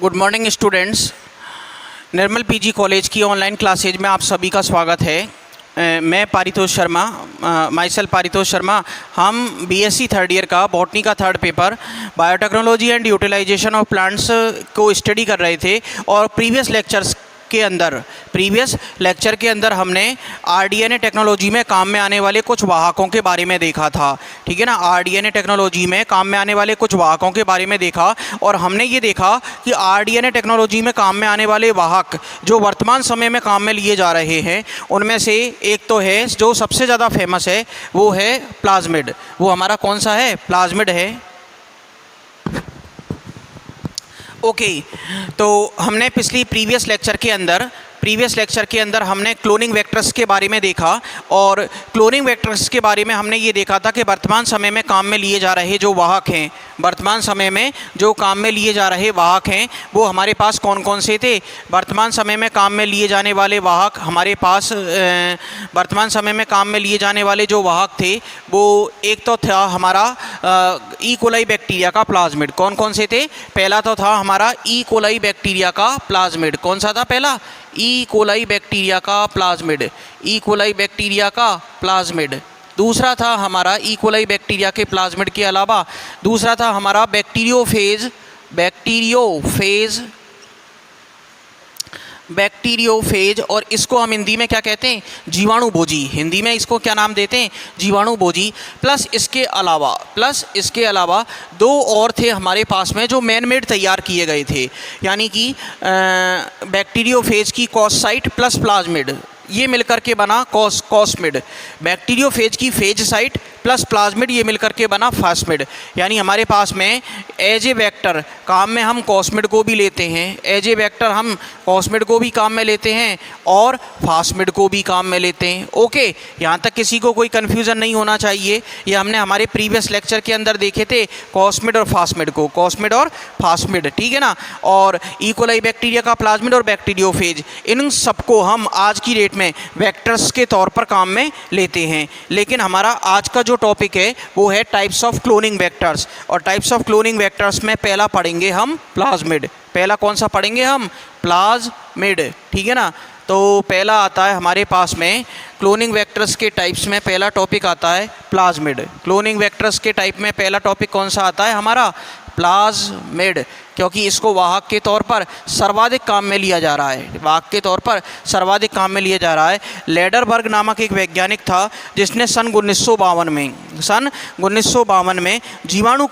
Good morning students. Nirmal PG college की online classes में आप सभी का स्वागत है। मैं पारितोष शर्मा, माइसेल्फ पारितोष शर्मा। हम बीएससी थर्ड ईयर का बॉटनी का third paper biotechnology and utilization of plants को स्टडी कर रहे थे और प्रीवियस लेक्चर के अंदर हमने आरडीएनए टेक्नोलॉजी में काम में आने वाले कुछ वाहकों के बारे में देखा था। ठीक है ना, आरडीएनए टेक्नोलॉजी में काम में आने वाले कुछ वाहकों के बारे में देखा और हमने ये देखा कि आरडीएनए टेक्नोलॉजी में काम में आने वाले वाहक जो वर्तमान समय में काम में लिए जा रहे हैं उनमें से एक तो है जो सबसे ज़्यादा फेमस है, वो है प्लाज्मिड। वो हमारा कौन सा है? प्लाज्मिड है। ओके, तो हमने प्रीवियस लेक्चर के अंदर हमने क्लोनिंग वेक्टर्स के बारे में देखा और क्लोनिंग वेक्टर्स के बारे में हमने ये देखा था कि वर्तमान समय में काम में लिए जा रहे जो वाहक हैं, वर्तमान समय में जो काम में लिए जा रहे वाहक हैं वो हमारे पास कौन कौन से थे। वर्तमान समय में काम में लिए जाने वाले वाहक हमारे पास वर्तमान समय में काम में लिए जाने वाले जो वाहक थे वो एक तो था हमारा ई कोलाई बैक्टीरिया का प्लाज्मिड। कौन कौन से थे? पहला तो था हमारा ई कोलाई बैक्टीरिया का प्लाज्मिड। कौन सा था पहला? ई कोलाई बैक्टीरिया का प्लाज्मिड, ई कोलाई बैक्टीरिया का प्लाज्मिड। दूसरा था हमारा ई कोलाई बैक्टीरिया के प्लाज्मिड के अलावा दूसरा था हमारा बैक्टीरियोफेज और इसको हम हिंदी में क्या कहते हैं? जीवाणुभोजी। हिंदी में इसको क्या नाम देते हैं? जीवाणुभोजी। प्लस इसके अलावा दो और थे हमारे पास में जो मैन मेड तैयार किए गए थे, यानी कि बैक्टीरियोफेज की कॉसाइट प्लस प्लाज्मिड, ये मिलकर के बना कॉस्मिड। बैक्टीरियोफेज की फेज साइट प्लस प्लाज्मिड, ये मिलकर के बना फास्मिड। यानी हमारे पास में एज ए वेक्टर काम में हम कॉस्मिड को भी लेते हैं, एज ए वेक्टर हम कॉस्मिड को भी काम में लेते हैं और फास्मिड को भी काम में लेते हैं। ओके, यहाँ तक किसी को कोई कन्फ्यूज़न नहीं होना चाहिए। ये हमने हमारे प्रीवियस लेक्चर के अंदर देखे थे, कॉस्मिड और फास्मिड। ठीक है ना। और ई कोलाई बैक्टीरिया का प्लाज्मिड और बैक्टीरियोफेज, इन सबको हम आज की डेट में वेक्टर्स के तौर पर काम में लेते हैं। लेकिन हमारा आज का जो टॉपिक है वो है टाइप्स ऑफ क्लोनिंग वेक्टर्स और टाइप्स ऑफ क्लोनिंग वेक्टर्स में पहला पढ़ेंगे हम प्लाज्मिड। पहला कौन सा पढ़ेंगे हम? प्लाज्मिड। ठीक है ना। तो पहला आता है हमारे पास में क्लोनिंग वेक्टर्स के टाइप्स में पहला टॉपिक आता है प्लाज्मिड। क्लोनिंग वेक्टर्स के टाइप में पहला टॉपिक कौन सा आता है हमारा? प्लाज्मिड, क्योंकि इसको वाहक के तौर पर सर्वाधिक काम में लिया जा रहा है। वाहक के तौर पर सर्वाधिक काम में लिया जा रहा है। लेडरबर्ग नामक एक वैज्ञानिक था जिसने सन 1952 में जीवाणु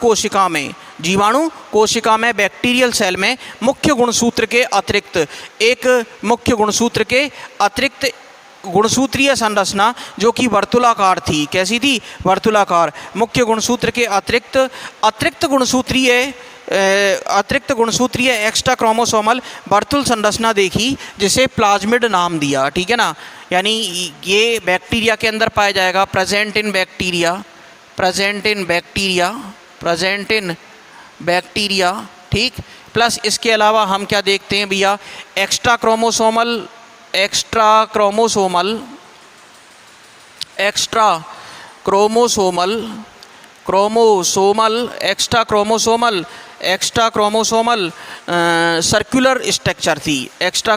कोशिका में बैक्टीरियल सेल में मुख्य गुणसूत्र के अतिरिक्त गुणसूत्रीय संरचना जो कि वर्तुलाकार थी। कैसी थी? वर्तुलाकार। मुख्य गुणसूत्र के अतिरिक्त गुणसूत्रीय एक्स्ट्रा क्रोमोसोमल वर्तुल संरचना देखी जिसे प्लाज्मिड नाम दिया। ठीक है ना। यानी ये बैक्टीरिया के अंदर पाया जाएगा, प्रेजेंट इन बैक्टीरिया। ठीक। प्लस इसके अलावा हम क्या देखते हैं भैया? एक्स्ट्रा क्रोमोसोमल सर्कुलर स्ट्रक्चर थी। एक्स्ट्रा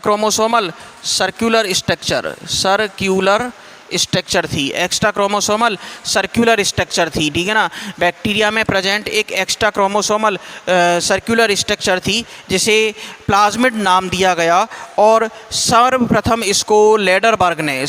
क्रोमोसोमल सर्कुलर स्ट्रक्चर थी। ठीक है ना। बैक्टीरिया में प्रेजेंट एक एक्स्ट्रा क्रोमोसोमल सर्कुलर स्ट्रक्चर थी जिसे प्लाज्मिड नाम दिया गया और सर्वप्रथम इसको लेडरबर्ग ने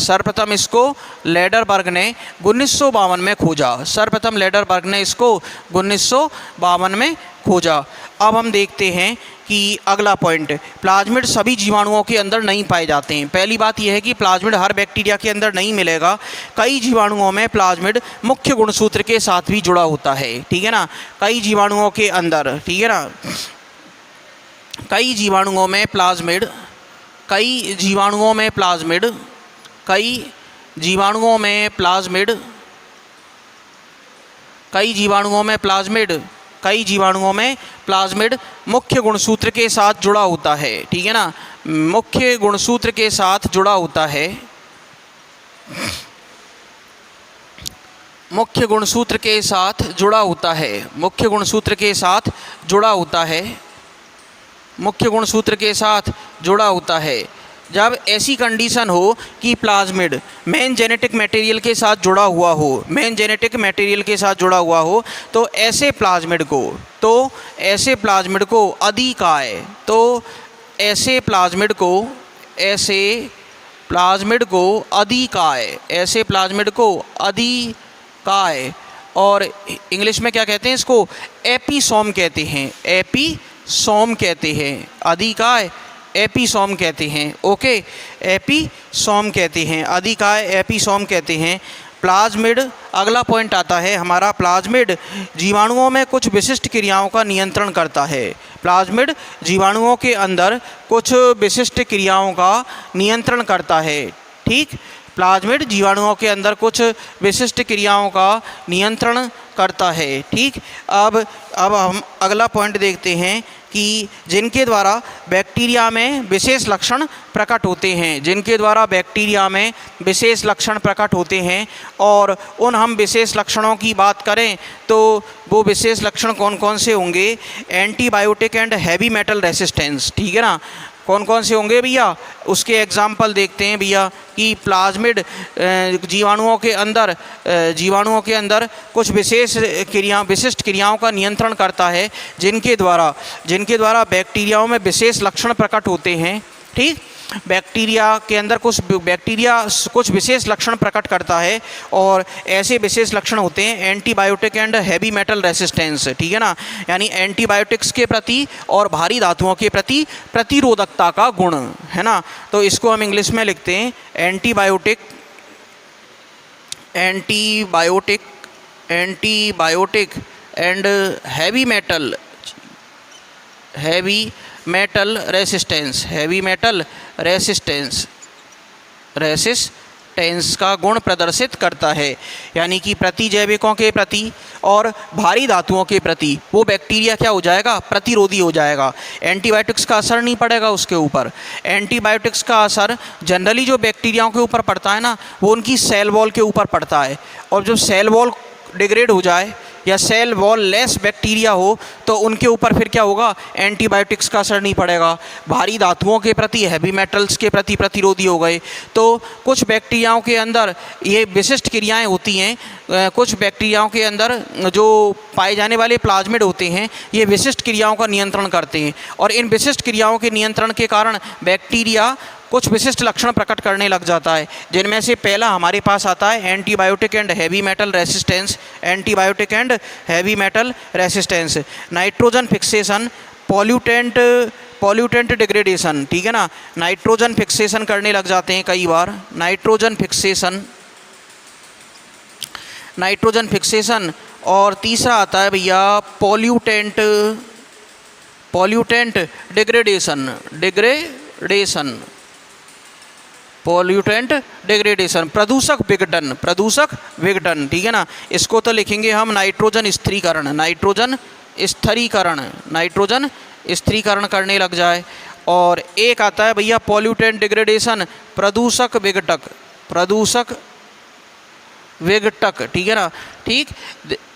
1952 में खोजा। सर्वप्रथम लेडरबर्ग ने इसको 1952 में खोजा। अब हम देखते हैं कि अगला पॉइंट, प्लाज्मिड सभी जीवाणुओं के अंदर नहीं पाए जाते हैं। पहली बात यह है कि प्लाज्मिड हर बैक्टीरिया के अंदर नहीं मिलेगा। कई जीवाणुओं में प्लाज्मिड मुख्य गुणसूत्र के साथ भी जुड़ा होता है। ठीक है ना। कई जीवाणुओं के अंदर, ठीक है ना, कई जीवाणुओं में प्लाज्मिड मुख्य गुणसूत्र के साथ जुड़ा होता है। ठीक है ना। मुख्य गुणसूत्र के साथ जुड़ा होता है। मुख्य गुणसूत्र के साथ जुड़ा होता है। मुख्य गुणसूत्र के साथ जुड़ा होता है। जब ऐसी कंडीशन हो कि प्लाज्मिड मेन जेनेटिक मटेरियल के साथ जुड़ा हुआ हो, मेन जेनेटिक मटेरियल के साथ जुड़ा हुआ हो, तो ऐसे प्लाज्मिड को अधिकाय, तो ऐसे प्लाज्मिड को अधिकाय, और इंग्लिश में क्या कहते हैं इसको, एपिसोम कहते हैं, एपिसोम कहते हैं, अधिकाय एपिसोम कहते हैं। ओके, एपिसोम कहते हैं, अधिकाय एपिसोम कहते हैं। प्लाज्मिड, अगला पॉइंट आता है हमारा, प्लाज्मिड जीवाणुओं में कुछ विशिष्ट क्रियाओं का नियंत्रण करता है। प्लाज्मिड जीवाणुओं के अंदर कुछ विशिष्ट क्रियाओं का नियंत्रण करता है। ठीक, प्लाज्मिड जीवाणुओं के अंदर कुछ विशिष्ट क्रियाओं का नियंत्रण करता है। ठीक, अब हम अगला पॉइंट देखते हैं कि जिनके द्वारा बैक्टीरिया में विशेष लक्षण प्रकट होते हैं, जिनके द्वारा बैक्टीरिया में विशेष लक्षण प्रकट होते हैं, और उन हम विशेष लक्षणों की बात करें तो वो विशेष लक्षण कौन कौन से होंगे, antibiotic and heavy metal resistance. ठीक है ना, कौन कौन से होंगे भैया, उसके एग्जाम्पल देखते हैं भैया कि प्लाज्मिड जीवाणुओं के अंदर कुछ विशिष्ट क्रियाओं का नियंत्रण करता है, जिनके द्वारा बैक्टीरियाओं में विशेष लक्षण प्रकट होते हैं। ठीक, बैक्टीरिया के अंदर कुछ विशेष लक्षण प्रकट करता है, और ऐसे विशेष लक्षण होते हैं antibiotic and heavy metal resistance. ठीक है ना, यानी एंटीबायोटिक्स के प्रति और भारी धातुओं के प्रति प्रतिरोधकता का गुण है ना। तो इसको हम इंग्लिश में लिखते हैं antibiotic and heavy metal resistance का गुण प्रदर्शित करता है। यानी कि प्रतिजैविकों के प्रति और भारी धातुओं के प्रति वो बैक्टीरिया क्या हो जाएगा, प्रतिरोधी हो जाएगा। एंटीबायोटिक्स का असर नहीं पड़ेगा उसके ऊपर। एंटीबायोटिक्स का असर जनरली जो बैक्टीरियाओं के ऊपर पड़ता है ना, वो उनकी सेल वॉल के ऊपर पड़ता है, और जो सेल वॉल डिग्रेड हो जाए या सेल वॉल लेस बैक्टीरिया हो तो उनके ऊपर फिर क्या होगा, एंटीबायोटिक्स का असर नहीं पड़ेगा। भारी धातुओं के प्रति, हैवी मेटल्स के प्रति प्रतिरोधी हो गए। तो कुछ बैक्टीरियाओं के अंदर ये विशिष्ट क्रियाएं होती हैं, कुछ बैक्टीरियाओं के अंदर जो पाए जाने वाले प्लाज्मिड होते हैं ये विशिष्ट क्रियाओं का नियंत्रण करते हैं, और इन विशिष्ट क्रियाओं के नियंत्रण के कारण बैक्टीरिया कुछ विशिष्ट लक्षण प्रकट करने लग जाता है, जिनमें से पहला हमारे पास आता है antibiotic and heavy metal resistance. Antibiotic and heavy metal resistance, nitrogen fixation, pollutant degradation. ठीक है ना, नाइट्रोजन फिक्सेशन करने लग जाते हैं कई बार, नाइट्रोजन फिक्सेशन। और तीसरा आता है भैया पॉल्यूटेंट डिग्रेडेशन, प्रदूषक विघटन। ठीक है ना, इसको तो लिखेंगे हम नाइट्रोजन स्थिरीकरण करने लग जाए। और एक आता है भैया पॉल्यूटेंट डिग्रेडेशन, प्रदूषक विघटक। ठीक है ना, ठीक।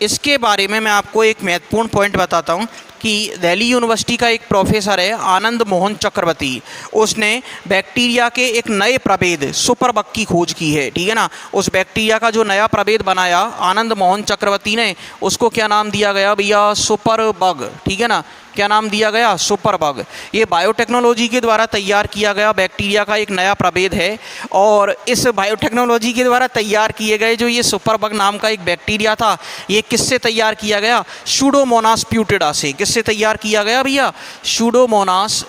इसके बारे में मैं आपको एक महत्वपूर्ण पॉइंट बताता हूँ कि दिल्ली यूनिवर्सिटी का एक प्रोफेसर है आनंद मोहन चक्रवर्ती, उसने बैक्टीरिया के एक नए प्रभेद सुपरबग की खोज की है। ठीक है ना, उस बैक्टीरिया का जो नया प्रभेद बनाया आनंद मोहन चक्रवर्ती ने, उसको क्या नाम दिया गया भैया, सुपरबग। ठीक है ना, क्या नाम दिया गया, सुपरबग। ये बायोटेक्नोलॉजी के द्वारा तैयार किया गया बैक्टीरिया का एक नया प्रभेद है, और इस बायोटेक्नोलॉजी के द्वारा तैयार किए गए जो ये सुपरबग नाम का एक बैक्टीरिया था, ये किससे तैयार किया गया, सूडोमोनास प्यूटिडा से। किससे तैयार किया गया भैया, सूडोमोनास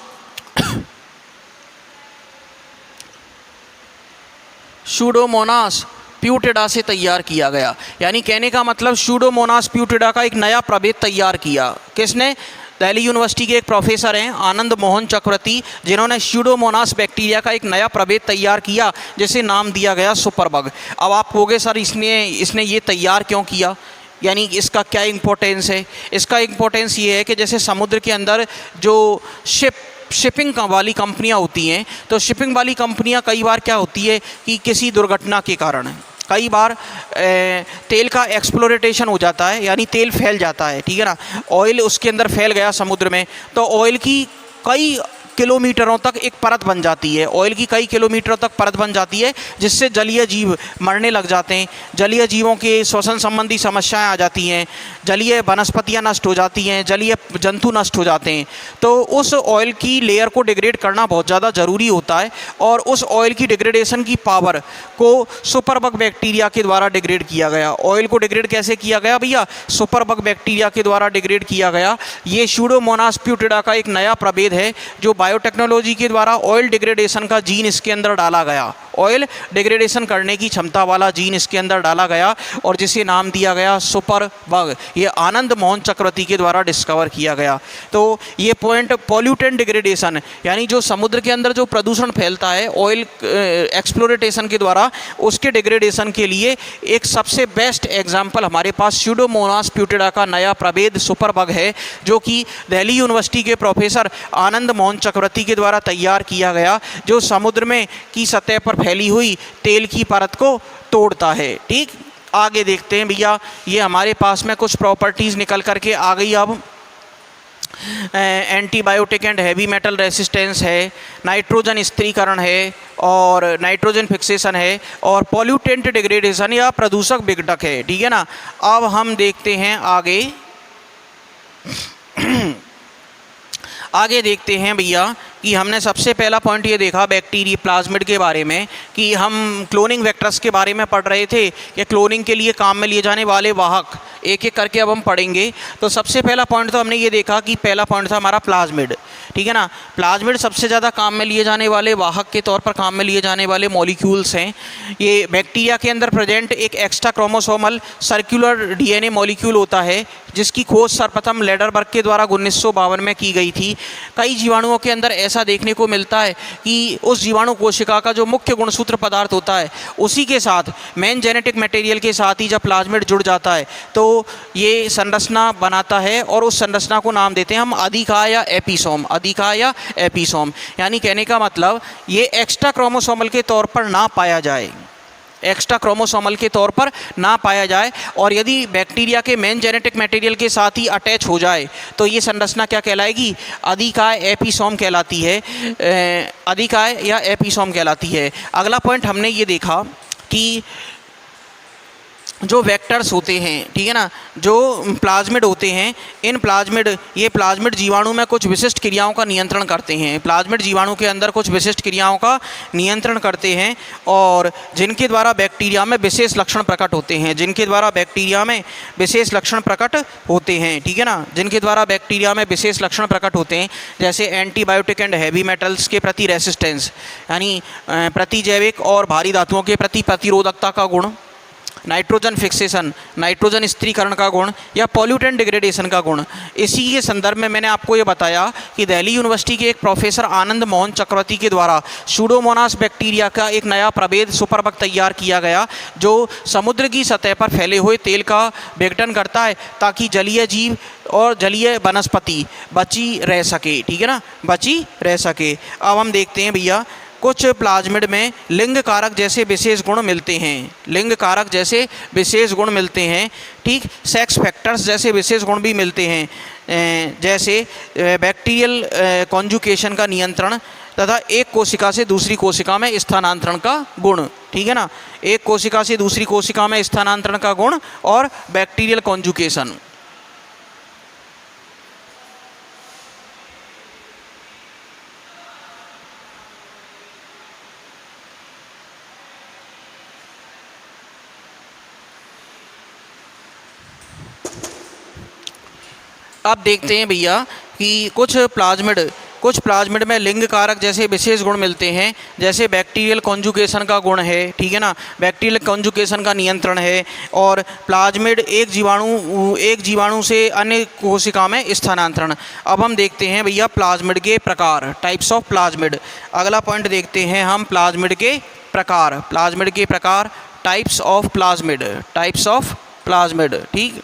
प्यूटिडा से तैयार किया गया। यानी कहने का मतलब सूडोमोनास प्यूटिडा का एक नया प्रभेद तैयार किया। किसने, दिल्ली यूनिवर्सिटी के एक प्रोफेसर हैं आनंद मोहन चक्रवर्ती, जिन्होंने सूडोमोनास बैक्टीरिया का एक नया प्रभेद तैयार किया जिसे नाम दिया गया सुपरबग। अब आप कहोगे सर इसने ये तैयार क्यों किया, यानी इसका क्या इम्पोर्टेंस है। इसका इम्पोर्टेंस ये है कि जैसे समुद्र के अंदर जो शिपिंग वाली कंपनियां होती हैं, तो शिपिंग वाली कंपनियां कई बार क्या होती है कि किसी दुर्घटना के कारण कई बार तेल का एक्सप्लोरेटेशन हो जाता है, यानी तेल फैल जाता है। ठीक है ना, ऑयल उसके अंदर फैल गया समुद्र में, तो ऑयल की कई किलोमीटरों तक एक परत बन जाती है, ऑयल की कई किलोमीटरों तक परत बन जाती है, जिससे जलीय जीव मरने लग जाते हैं, जलीय जीवों के श्वसन संबंधी समस्याएं आ जाती हैं, जलीय वनस्पतियां नष्ट हो जाती हैं, जलीय जंतु नष्ट हो जाते हैं। तो उस ऑयल की लेयर को डिग्रेड करना बहुत ज़्यादा ज़रूरी होता है, और उस ऑयल की डिग्रेडेशन की पावर को सुपरबग बैक्टीरिया के द्वारा डिग्रेड किया गया। ऑयल को डिग्रेड कैसे किया गया भैया? सुपरबग बैक्टीरिया के द्वारा डिग्रेड किया गया। ये स्यूडोमोनास प्यूटिडा का एक नया प्रभेद है जो बायोटेक्नोलॉजी के द्वारा ऑयल डिग्रेडेशन का जीन इसके अंदर डाला गया, ऑयल डिग्रेडेशन करने की क्षमता वाला जीन इसके अंदर डाला गया, और जिसे नाम दिया गया सुपर बग। ये आनंद मोहन चक्रवर्ती के द्वारा डिस्कवर किया गया। तो ये पॉइंट पॉल्यूटेंट डिग्रेडेशन, यानी जो समुद्र के अंदर जो प्रदूषण फैलता है ऑयल एक्सप्लोरेटेशन के द्वारा, उसके डिग्रेडेशन के लिए एक सबसे बेस्ट एग्जाम्पल हमारे पास स्यूडोमोनास प्यूटिडा का नया प्रभेद सुपर बग है, जो कि दिल्ली यूनिवर्सिटी के प्रोफेसर आनंद मोहन चक्रवर्ती के द्वारा तैयार किया गया, जो समुद्र में की सतह पर फैली हुई तेल की परत को तोड़ता है। ठीक, आगे देखते हैं भैया। ये हमारे पास में कुछ प्रॉपर्टीज़ निकल करके आ गई। अब antibiotic and heavy metal resistance है, नाइट्रोजन स्थिरीकरण है, और नाइट्रोजन फिक्सेशन है, और पॉल्यूटेंट डिग्रेडेशन या प्रदूषक विघटक है। ठीक है ना। अब हम देखते हैं आगे आगे देखते हैं भैया कि हमने सबसे पहला पॉइंट ये देखा बैक्टीरिया प्लाज्मिड के बारे में, कि हम क्लोनिंग वेक्टर्स के बारे में पढ़ रहे थे कि क्लोनिंग के लिए काम में लिए जाने वाले वाहक एक एक करके अब हम पढ़ेंगे। तो सबसे पहला पॉइंट तो हमने ये देखा कि पहला पॉइंट था हमारा प्लाज्मिड। ठीक है ना। प्लाज्मिड सबसे ज़्यादा काम में लिए जाने वाले वाहक के तौर पर काम में लिए जाने वाले मॉलिक्यूल्स हैं। ये बैक्टीरिया के अंदर प्रेजेंट एक extra chromosomal circular DNA molecule होता है, जिसकी खोज सर्वप्रथम लेडरबर्ग के द्वारा 1952 में की गई थी। कई जीवाणुओं के अंदर ऐसा देखने को मिलता है कि उस जीवाणु कोशिका का जो मुख्य गुणसूत्र पदार्थ होता है, उसी के साथ मेन जेनेटिक मटेरियल के साथ ही जब प्लाज्मिड जुड़ जाता है तो ये संरचना बनाता है, और उस संरचना को नाम देते हैं हम अधिकाय या एपिसोम। अधिकाय या एपिसोम, यानी कहने का मतलब ये एक्स्ट्रा क्रोमोसोमल के तौर पर ना पाया जाए, एक्स्ट्रा क्रोमोसोमल के तौर पर ना पाया जाए, और यदि बैक्टीरिया के मेन जेनेटिक मटेरियल के साथ ही अटैच हो जाए तो ये संरचना क्या कहलाएगी? अधिकाय एपिसोम कहलाती है। अधिकाय या एपिसोम कहलाती है। अगला पॉइंट हमने ये देखा कि जो वेक्टर्स होते हैं, ठीक है ना, जो प्लाज्मिड होते हैं, इन प्लाज्मिड ये प्लाज्मिड जीवाणु में कुछ विशिष्ट क्रियाओं का नियंत्रण करते हैं। प्लाज्मिड जीवाणु के अंदर कुछ विशिष्ट क्रियाओं का नियंत्रण करते हैं, और जिनके द्वारा बैक्टीरिया में विशेष लक्षण प्रकट होते हैं, जिनके द्वारा बैक्टीरिया में विशेष लक्षण प्रकट होते हैं। ठीक है ना। जिनके द्वारा बैक्टीरिया में विशेष लक्षण प्रकट होते हैं, जैसे एंटीबायोटिक एंड हैवी मेटल्स के प्रति रेसिस्टेंस, यानी प्रतिजैविक और भारी धातुओं के प्रति प्रतिरोधकता का गुण, नाइट्रोजन फिक्सेशन, नाइट्रोजन स्थिरीकरण का गुण, या पॉल्यूटेंट डिग्रेडेशन का गुण। इसी के संदर्भ में मैंने आपको ये बताया कि दिल्ली यूनिवर्सिटी के एक प्रोफेसर आनंद मोहन चक्रवर्ती के द्वारा स्यूडोमोनास बैक्टीरिया का एक नया प्रभेद सुपरबग तैयार किया गया, जो समुद्र की सतह पर फैले हुए तेल का विघटन करता है, ताकि जलीय जीव और जलीय वनस्पति बची रह सके। ठीक है ना, बची रह सके। अब हम देखते हैं भैया, कुछ प्लाज्मिड में लिंग कारक जैसे विशेष गुण मिलते हैं, लिंग कारक जैसे विशेष गुण मिलते हैं। ठीक, सेक्स फैक्टर्स जैसे विशेष गुण भी मिलते हैं, जैसे बैक्टीरियल कॉन्जुकेशन का नियंत्रण तथा एक कोशिका से दूसरी कोशिका में स्थानांतरण का गुण। ठीक है ना, एक कोशिका से दूसरी कोशिका में स्थानांतरण का गुण और बैक्टीरियल कॉन्जुकेशन। अब देखते हैं भैया कि कुछ प्लाज्मिड में लिंग कारक जैसे विशेष गुण मिलते हैं, जैसे बैक्टीरियल कॉन्जुकेशन का गुण है। ठीक है ना, बैक्टीरियल कॉन्जुकेशन का नियंत्रण है, और प्लाज्मिड एक जीवाणु से अन्य कोशिका में स्थानांतरण। अब हम देखते हैं भैया प्लाज्मिड के प्रकार, टाइप्स ऑफ प्लाज्मिड। अगला पॉइंट देखते हैं हम प्लाज्मिड के प्रकार, प्लाज्मिड के प्रकार, types of plasmid, types of plasmid. ठीक,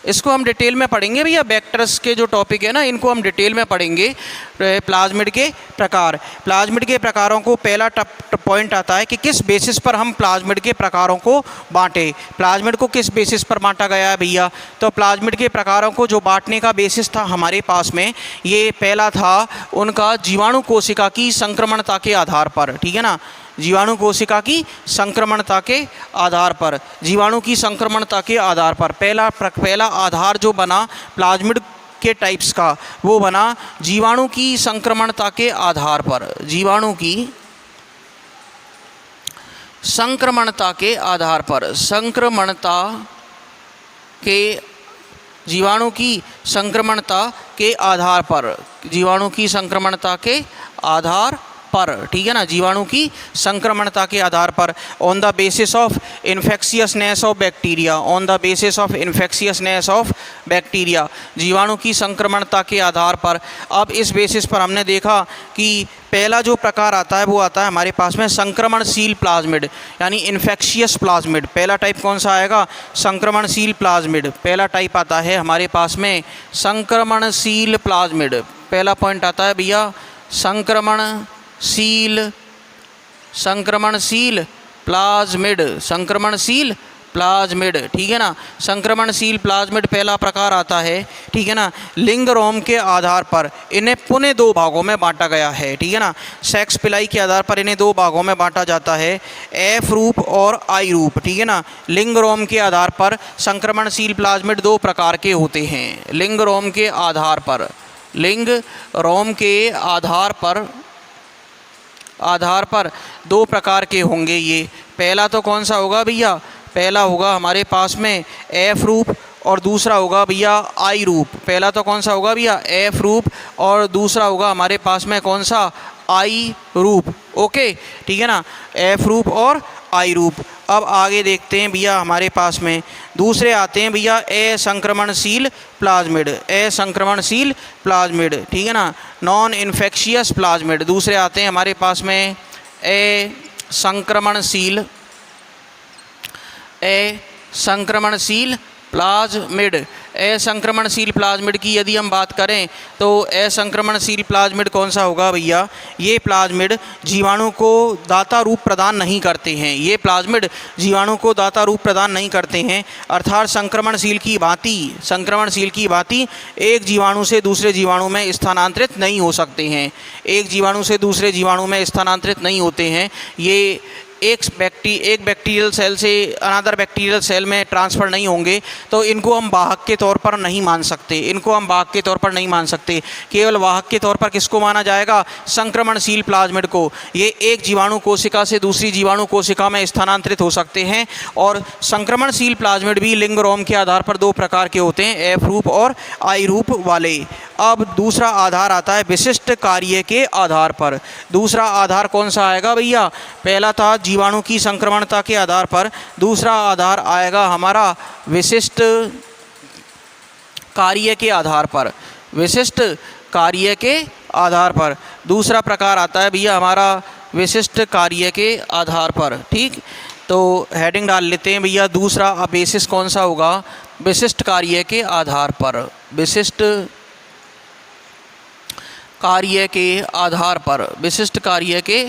इसको हम डिटेल में पढ़ेंगे भैया, वेक्टर्स के जो टॉपिक है ना इनको हम डिटेल में पढ़ेंगे। प्लाज्मिड के प्रकार, प्लाज्मिड के प्रकारों को पहला पॉइंट आता है कि किस बेसिस पर हम प्लाज्मिड के प्रकारों को बांटे। प्लाज्मिड को किस बेसिस पर बांटा गया है भैया, तो प्लाज्मिड के प्रकारों को जो बांटने का बेसिस था हमारे पास में, ये पहला था उनका जीवाणु कोशिका की संक्रमणता के आधार पर, ठीक है ना, जीवाणु कोशिका की संक्रमणता के आधार पर, जीवाणु की संक्रमणता के आधार पर पहला आधार जो बना प्लाज्मिड के टाइप्स का वो बना जीवाणु की संक्रमणता के आधार पर, जीवाणु की संक्रमणता के आधार पर, संक्रमणता के, जीवाणु की संक्रमणता के आधार पर, जीवाणु की संक्रमणता के आधार पर, ठीक है ना, जीवाणु की संक्रमणता के आधार पर, on the basis of infectiousness of bacteria, on the basis of infectiousness of bacteria, जीवाणु की संक्रमणता के आधार पर। अब इस बेसिस पर हमने देखा कि पहला जो प्रकार आता है वो आता है हमारे पास में संक्रमणशील प्लाज्मिड, यानी इन्फेक्शियस प्लाज्मिड। पहला टाइप कौन सा आएगा, संक्रमणशील प्लाज्मिड, पहला टाइप आता है हमारे पास में संक्रमणशील प्लाज्मिड। पहला पॉइंट आता है भैया संक्रमणशील प्लाज्मिड, संक्रमणशील प्लाज्मिड, ठीक है ना, संक्रमणशील प्लाज्मिड पहला प्रकार आता है, ठीक है ना। लिंग रोम के आधार पर इन्हें पुनः दो भागों में बांटा गया है, ठीक है ना, सेक्स पिलाई के आधार पर इन्हें दो भागों में बांटा जाता है, एफ रूप और आई रूप, ठीक है ना। लिंग रोम के आधार पर संक्रमणशील प्लाज्मिड दो प्रकार के होते हैं, लिंग रोम के आधार पर, लिंग रोम के आधार पर दो प्रकार के होंगे ये। पहला तो कौन सा होगा भैया, पहला होगा हमारे पास में एफ रूप और दूसरा होगा भैया आई रूप। पहला तो कौन सा होगा भैया, एफ रूप, और दूसरा होगा हमारे पास में कौन सा, आई रूप। ओके, ठीक है ना, एफ रूप और आई रूप। अब आगे देखते हैं भैया हमारे पास में दूसरे आते हैं भैया असंक्रमणशील प्लाज्मिड, असंक्रमणशील प्लाज्मिड, ठीक है ना, नॉन इन्फेक्शियस प्लाज्मिड। दूसरे आते हैं हमारे पास में असंक्रमणशील प्लाज्मिड। असंक्रमणशील प्लाज्मिड की यदि हम बात करें तो असंक्रमणशील प्लाज्मिड कौन सा होगा भैया, ये प्लाज्मिड जीवाणु को दाता रूप प्रदान नहीं करते हैं, ये प्लाज्मिड जीवाणु को दाता रूप प्रदान नहीं करते हैं, अर्थात संक्रमणशील की भांति एक जीवाणु से दूसरे जीवाणु में स्थानांतरित नहीं हो सकते हैं, एक जीवाणु से दूसरे जीवाणु में स्थानांतरित नहीं होते हैं। ये एक बैक्टीरियल सेल से अनदर बैक्टीरियल सेल में ट्रांसफ़र नहीं होंगे, तो इनको हम वाहक के तौर पर नहीं मान सकते, इनको हम वाहक के तौर पर नहीं मान सकते। केवल वाहक के तौर पर किसको माना जाएगा, संक्रमणशील प्लाज्मिड को। ये एक जीवाणु कोशिका से दूसरी जीवाणु कोशिका में स्थानांतरित हो सकते हैं। और संक्रमणशील प्लाज्मिड भी लिंग रोम के आधार पर दो प्रकार के होते हैं, एफ रूप और आई रूप वाले। अब दूसरा आधार आता है विशिष्ट कार्य के आधार पर। दूसरा आधार कौन सा आएगा भैया, पहला था जीवाणु की संक्रमणता के आधार पर, दूसरा आधार आएगा हमारा विशिष्ट कार्य के आधार पर, विशिष्ट कार्य के आधार पर। दूसरा प्रकार आता है भैया हमारा विशिष्ट कार्य के आधार पर, ठीक। तो हेडिंग डाल लेते हैं भैया, दूसरा बेसिस कौन सा होगा, विशिष्ट कार्य के आधार पर, विशिष्ट कार्य के आधार पर, विशिष्ट कार्य के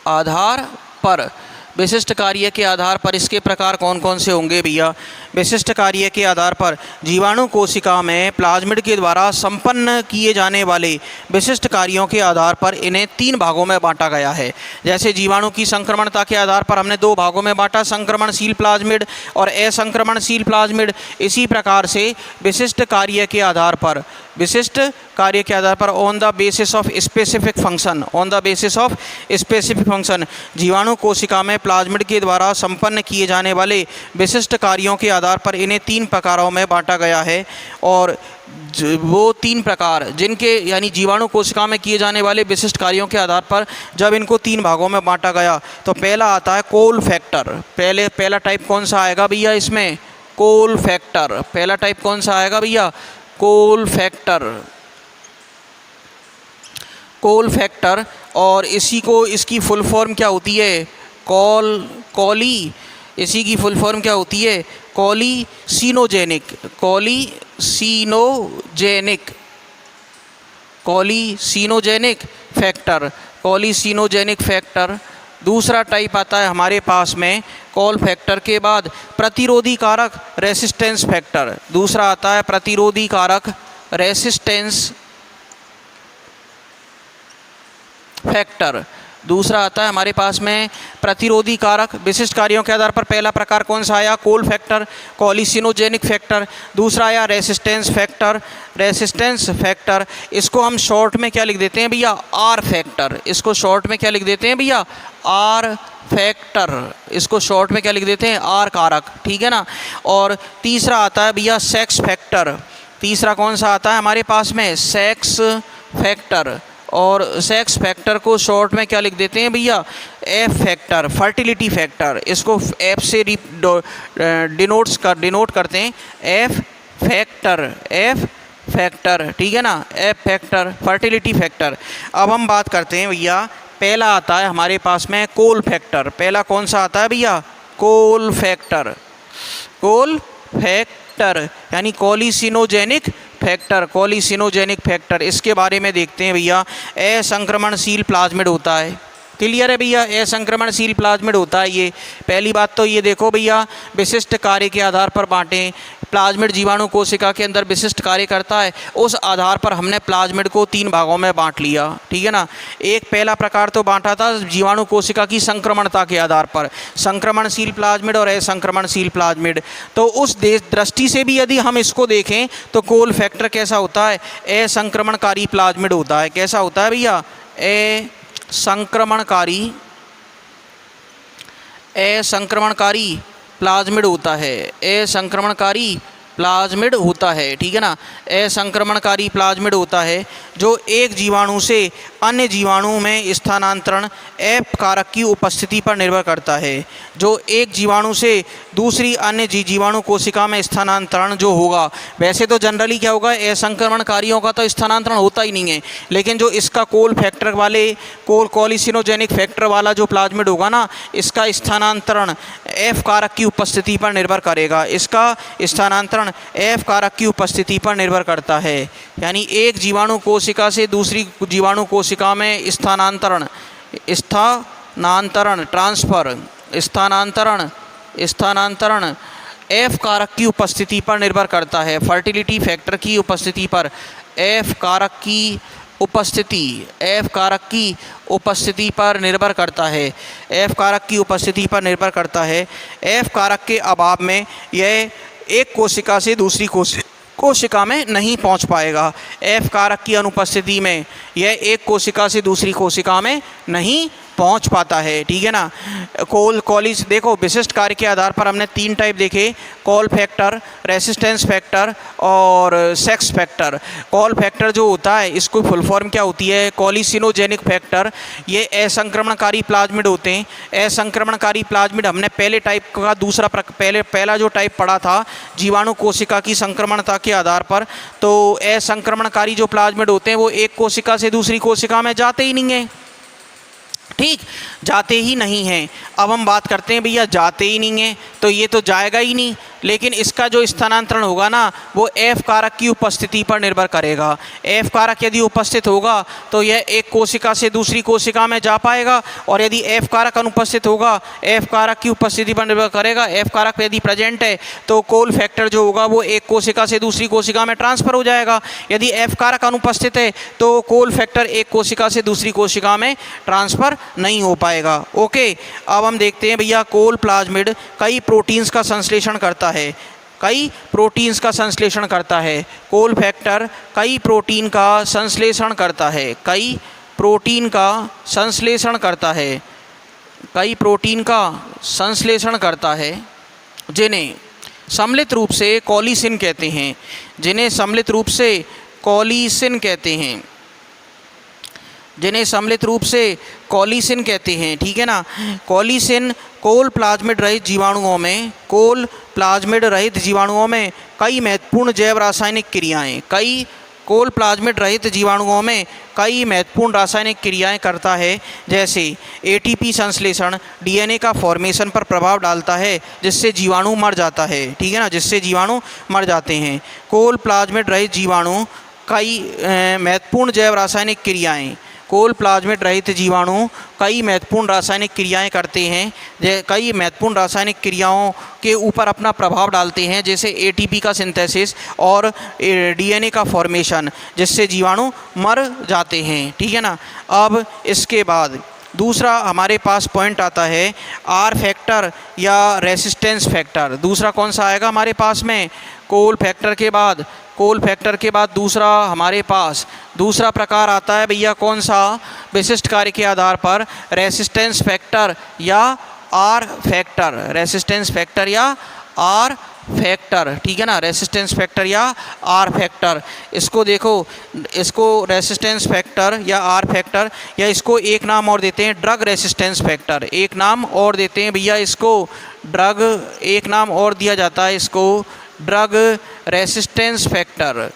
आधार पर, विशिष्ट कार्य के आधार पर इसके प्रकार कौन कौन से होंगे भैया। विशिष्ट कार्य के आधार पर जीवाणु कोशिका में प्लाज्मिड के द्वारा संपन्न किए जाने वाले विशिष्ट कार्यों के आधार पर इन्हें तीन भागों में बांटा गया है। जैसे जीवाणु की संक्रमणता के आधार पर हमने दो भागों में बांटा, संक्रमणशील प्लाज्मिड और असंक्रमणशील प्लाज्मिड। इसी प्रकार से विशिष्ट कार्य के आधार पर, विशिष्ट कार्य के आधार पर on the basis of specific function, on the basis of specific function, जीवाणु कोशिका में प्लाज्मिड के द्वारा संपन्न किए जाने वाले विशिष्ट कार्यों के आधार पर इन्हें तीन प्रकारों में बांटा गया है। और वो तीन प्रकार जिनके यानी जीवाणु कोशिका में किए जाने वाले विशिष्ट कार्यों के आधार पर जब इनको तीन भागों में बांटा गया तो पहला आता है कोल फैक्टर। पहला टाइप कौन सा आएगा भैया इसमें, कोल फैक्टर। पहला टाइप कौन सा आएगा भैया, कोल फैक्टर, कोल फैक्टर। और इसकी फुल फॉर्म क्या होती है, कॉली। इसी की फुल फॉर्म क्या होती है, कॉलीसिनोजेनिक फैक्टर। दूसरा टाइप आता है हमारे पास में कॉल फैक्टर के बाद प्रतिरोधी कारक रेसिस्टेंस फैक्टर। दूसरा आता है प्रतिरोधी कारक रेसिस्टेंस फैक्टर। दूसरा आता है हमारे पास में प्रतिरोधी कारक। विशिष्ट कार्यों के आधार पर पहला प्रकार कौन सा आया? कोल फैक्टर, कॉलीसिनोजेनिक फैक्टर। दूसरा आया रेसिस्टेंस फैक्टर, रेसिस्टेंस फैक्टर। इसको हम शॉर्ट में क्या लिख देते हैं भैया? Are factor. इसको शॉर्ट में क्या लिख देते हैं भैया? Are factor. इसको शॉर्ट में क्या लिख देते हैं? आर कारक, ठीक है ना। और तीसरा आता है भैया सेक्स फैक्टर। तीसरा कौन सा आता है हमारे पास में? Sex factor. और सेक्स फैक्टर को शॉर्ट में क्या लिख देते हैं भैया? F factor, fertility factor. इसको एफ से डिनोट करते हैं, एफ फैक्टर, एफ फैक्टर, ठीक है ना, एफ फैक्टर, फर्टिलिटी फैक्टर। अब हम बात करते हैं भैया, पहला आता है हमारे पास में कोल फैक्टर। पहला कौन सा आता है भैया? कोल फैक्टर। कोल फैक्टर यानी कॉलीसिनोजेनिक फैक्टर, कॉलीसिनोजेनिक फैक्टर। इसके बारे में देखते हैं भैया। असंक्रमणशील प्लाज्मिड होता है। क्लियर है भैया? असंक्रमणशील प्लाज्मिड होता है ये। पहली बात तो ये देखो भैया, विशिष्ट कार्य के आधार पर बांटें। प्लाज्मिड जीवाणु कोशिका के अंदर विशिष्ट कार्य करता है, उस आधार पर हमने प्लाज्मिड को 3 भागों में बांट लिया, ठीक है ना। एक पहला प्रकार तो बांटा था जीवाणु कोशिका की संक्रमणता के आधार पर, संक्रमणशील प्लाज्मिड और असंक्रमणशील प्लाज्मिड। तो उस दृष्टि से भी यदि हम इसको देखें तो कोल फैक्टर कैसा होता है? असंक्रमणकारी प्लाज्मिड होता है। कैसा होता है भैया? असंक्रमणकारी प्लाज्मिड होता है। असंक्रमणकारी प्लाज्मिड होता है, ठीक है ना। असंक्रमणकारी प्लाज्मिड होता है जो एक जीवाणु से अन्य जीवाणु में स्थानांतरण एफ कारक की उपस्थिति पर निर्भर करता है। जो एक जीवाणु से दूसरी अन्य जीवाणु कोशिका में स्थानांतरण जो होगा, वैसे तो जनरली क्या होगा, असंक्रमणकारियों का तो स्थानांतरण होता ही नहीं है, लेकिन जो इसका कोल फैक्टर वाले कॉलीसिनोजेनिक फैक्टर वाला जो प्लाज्मिड होगा ना, इसका स्थानांतरण एफ कारक की उपस्थिति पर निर्भर करेगा। इसका स्थानांतरण एफ कारक की उपस्थिति पर निर्भर करता है। यानी एक जीवाणु कोशिका से दूसरी जीवाणु कोशिका में स्थानांतरण एफ कारक की उपस्थिति पर निर्भर करता है। फर्टिलिटी फैक्टर की उपस्थिति पर एफ कारक की उपस्थिति पर निर्भर करता है। एफ कारक की उपस्थिति पर निर्भर करता है। एफ कारक के अभाव में यह एक कोशिका से दूसरी कोशिका में नहीं पहुंच पाएगा। एफ कारक की अनुपस्थिति में यह एक कोशिका से दूसरी कोशिका में नहीं पहुंच पाता है, ठीक है ना। कॉलिस देखो, विशिष्ट कार्य के आधार पर हमने 3 टाइप देखे, कॉल फैक्टर, रेसिस्टेंस फैक्टर और सेक्स फैक्टर। कॉल फैक्टर जो होता है, इसको फुल फॉर्म क्या होती है? कॉलीसिनोजेनिक फैक्टर। ये असंक्रमणकारी प्लाज्मिड होते हैं। असंक्रमणकारी प्लाज्मिड हमने पहले टाइप का पहला जो टाइप पढ़ा था जीवाणु कोशिका की संक्रमणता के आधार पर, तो असंक्रमणकारी जो प्लाज्मिड होते हैं वो एक कोशिका से दूसरी कोशिका में जाते ही नहीं हैं, ठीक, जाते ही नहीं हैं। अब हम बात करते हैं भैया, जाते ही नहीं हैं तो ये तो जाएगा ही नहीं, लेकिन इसका जो स्थानांतरण होगा ना, वो एफ कारक की उपस्थिति पर निर्भर करेगा। एफ कारक यदि उपस्थित होगा तो यह एक कोशिका से दूसरी कोशिका में जा पाएगा, और यदि एफ कारक अनुपस्थित होगा, एफ कारक की उपस्थिति पर निर्भर करेगा। एफ कारक यदि प्रेजेंट है तो कोल फैक्टर जो होगा वो एक कोशिका से दूसरी कोशिका में ट्रांसफर हो जाएगा। यदि एफ कारक अनुपस्थित है तो कोल फैक्टर एक कोशिका से दूसरी कोशिका में ट्रांसफर नहीं हो पाएगा। ओके, अब हम देखते हैं भैया, कोल प्लाज्मिड कई प्रोटीन्स का संश्लेषण करता है। कोल फैक्टर कई प्रोटीन का संश्लेषण करता है। जिन्हें सम्मिलित रूप से कॉलीसिन कहते हैं, ठीक है ना। कॉलीसिन कोल प्लाज्मिड रहित जीवाणुओं में कई महत्वपूर्ण जैव रासायनिक क्रियाएं कोल प्लाज्मिड रहित जीवाणुओं में कई महत्वपूर्ण रासायनिक क्रियाएं करता है, जैसे एटीपी संश्लेषण डीएनए का फॉर्मेशन पर प्रभाव डालता है, जिससे जीवाणु मर जाता है। ठीक है ना, जिससे जीवाणु मर जाते हैं। कोल प्लाज्मिड रहित जीवाणु कई महत्वपूर्ण जैव रासायनिक क्रियाएं, कोल प्लाज्मिड रहित जीवाणु कई महत्वपूर्ण रासायनिक क्रियाएं करते हैं, कई महत्वपूर्ण रासायनिक क्रियाओं के ऊपर अपना प्रभाव डालते हैं, जैसे एटीपी का सिंथेसिस और डीएनए का फॉर्मेशन, जिससे जीवाणु मर जाते हैं। ठीक है ना। अब इसके बाद दूसरा हमारे पास पॉइंट आता है आर फैक्टर या रेसिस्टेंस फैक्टर। दूसरा कौन सा आएगा हमारे पास में? कोल फैक्टर के बाद दूसरा हमारे पास दूसरा प्रकार आता है भैया कौन सा? विशिष्ट कार्य के आधार पर रेसिस्टेंस फैक्टर या आर फैक्टर। रेसिस्टेंस फैक्टर या आर फैक्टर। ठीक है ना, रेसिस्टेंस फैक्टर या आर फैक्टर। इसको देखो, इसको रेसिस्टेंस फैक्टर या आर फैक्टर, या इसको एक नाम और देते हैं ड्रग रेसिस्टेंस फैक्टर। एक नाम और देते हैं भैया इसको ड्रग, एक नाम और दिया जाता है इसको drug resistance factor.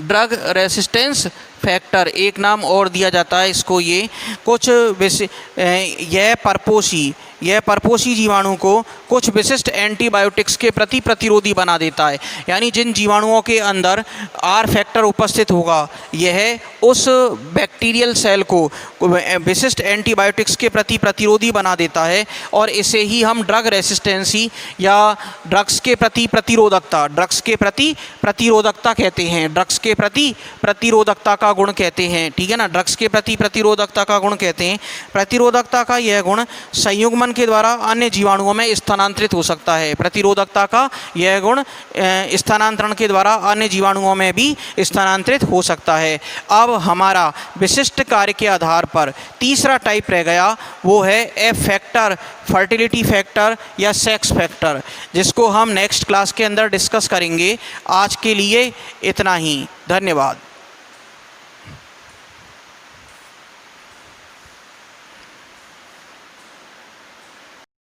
Drug resistance factor एक नाम और दिया जाता है इसको। ये कुछ यह परपोषी जीवाणु को कुछ विशिष्ट एंटीबायोटिक्स के प्रति प्रतिरोधी बना देता है। यानी जिन जीवाणुओं के अंदर आर फैक्टर उपस्थित होगा, यह उस बैक्टीरियल सेल को विशिष्ट एंटीबायोटिक्स के प्रति प्रतिरोधी बना देता है, और इसे ही हम ड्रग रेसिस्टेंसी या ड्रग्स के प्रति प्रतिरोधकता कहते हैं। ड्रग्स के प्रति प्रतिरोधकता का गुण कहते हैं। ठीक है ना, ड्रग्स के प्रति प्रतिरोधकता का गुण कहते हैं। प्रतिरोधकता का यह गुण संयुग्मन के द्वारा अन्य जीवाणुओं में स्थानांतरित हो सकता है। प्रतिरोधकता का यह गुण स्थानांतरण के द्वारा अन्य जीवाणुओं में भी स्थानांतरित हो सकता है। अब हमारा विशिष्ट कार्य के आधार पर तीसरा टाइप रह गया, वो है एफ फैक्टर, फर्टिलिटी फैक्टर या सेक्स फैक्टर, जिसको हम नेक्स्ट क्लास के अंदर डिस्कस करेंगे। आज के लिए इतना ही, धन्यवाद।